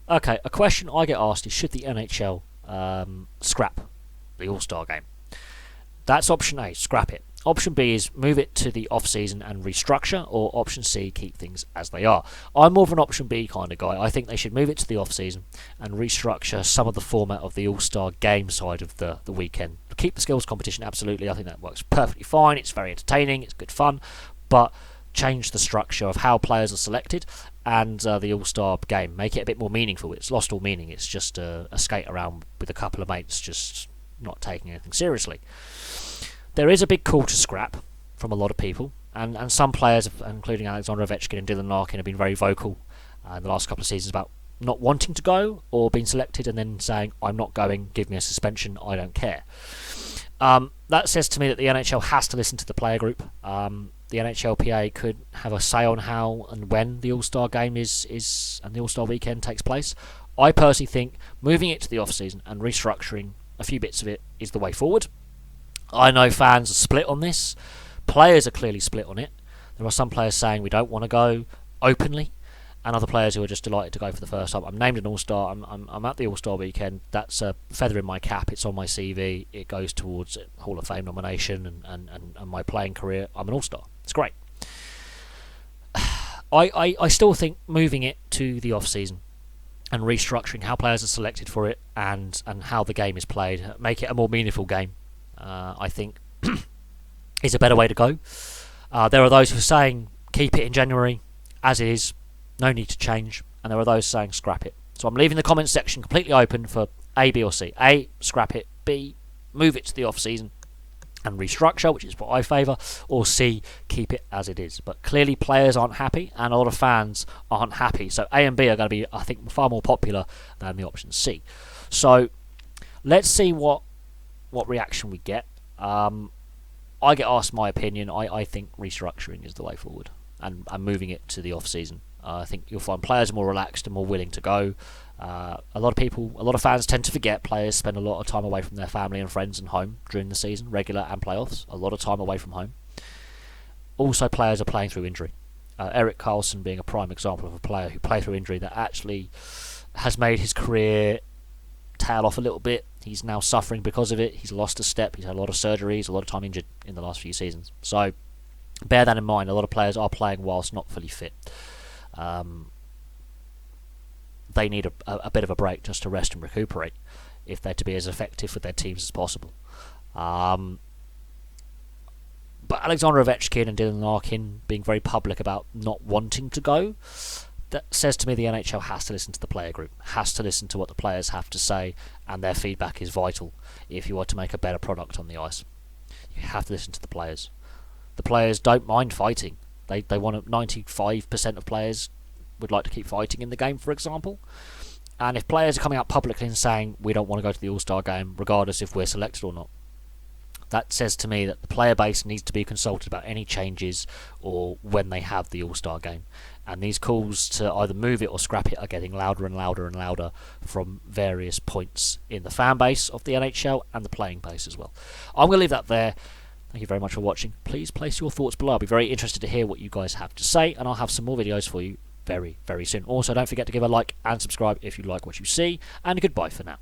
Okay, a question I get asked is should the NHL scrap the All-Star game? That's option A, scrap it. Option B is move it to the off-season and restructure, or option C, keep things as they are. I'm more of an option B kind of guy. I think they should move it to the off-season and restructure some of the format of the All-Star game side of the weekend. Keep the skills competition, absolutely. I think that works perfectly fine. It's very entertaining. It's good fun. But change the structure of how players are selected and the All-Star game. Make it a bit more meaningful. It's lost all meaning. It's just a skate around with a couple of mates just not taking anything seriously. There is a big call to scrap from a lot of people, and some players, including Alexander Ovechkin and Dylan Larkin, have been very vocal in the last couple of seasons about not wanting to go or being selected and then saying, I'm not going, give me a suspension, I don't care. That says to me that the NHL has to listen to the player group. The NHLPA could have a say on how and when the All-Star game is and the All-Star weekend takes place. I personally think moving it to the off-season and restructuring a few bits of it is the way forward. I know fans are split on this. Players are clearly split on it. There are some players saying we don't want to go openly, and other players who are just delighted to go for the first time. I'm named an All-Star. I'm at the All-Star weekend. That's a feather in my cap. It's on my CV. It goes towards a Hall of Fame nomination and my playing career. I'm an All-Star. It's great. I still think moving it to the off-season and restructuring how players are selected for it and how the game is played, make it a more meaningful game, I think is a better way to go. There are those who are saying keep it in January as it is, no need to change, and there are those saying scrap it. So I'm leaving the comments section completely open for A, B or C. A, scrap it. B, move it to the off-season and restructure, which is what I favour, or C, keep it as it is. But clearly players aren't happy and a lot of fans aren't happy, so A and B are going to be, I think, far more popular than the option C. So let's see what reaction we get. I get asked my opinion. I think restructuring is the way forward and moving it to the off-season. I think you'll find players are more relaxed and more willing to go. A lot of fans tend to forget players spend a lot of time away from their family and friends and home during the season, regular and playoffs. A lot of time away from home. Also, players are playing through injury. Erik Karlsson being a prime example of a player who played through injury that actually has made his career tail off a little bit. He's now suffering because of it. He's lost a step. He's had a lot of surgeries, a lot of time injured in the last few seasons. So bear that in mind. A lot of players are playing whilst not fully fit. They need a bit of a break just to rest and recuperate if they're to be as effective with their teams as possible. But Alexander Ovechkin and Dylan Larkin being very public about not wanting to go, that says to me the NHL has to listen to the player group, has to listen to what the players have to say, and their feedback is vital if you want to make a better product on the ice. You have to listen to the players. The players don't mind fighting. They want 95% of players would like to keep fighting in the game, for example. And if players are coming out publicly and saying we don't want to go to the All-Star game, regardless if we're selected or not, that says to me that the player base needs to be consulted about any changes or when they have the All-Star game. And these calls to either move it or scrap it are getting louder and louder and louder from various points in the fan base of the NHL and the playing base as well. I'm going to leave that there. Thank you very much for watching. Please place your thoughts below. I'll be very interested to hear what you guys have to say, and I'll have some more videos for you very, very soon. Also, don't forget to give a like and subscribe if you like what you see, and goodbye for now.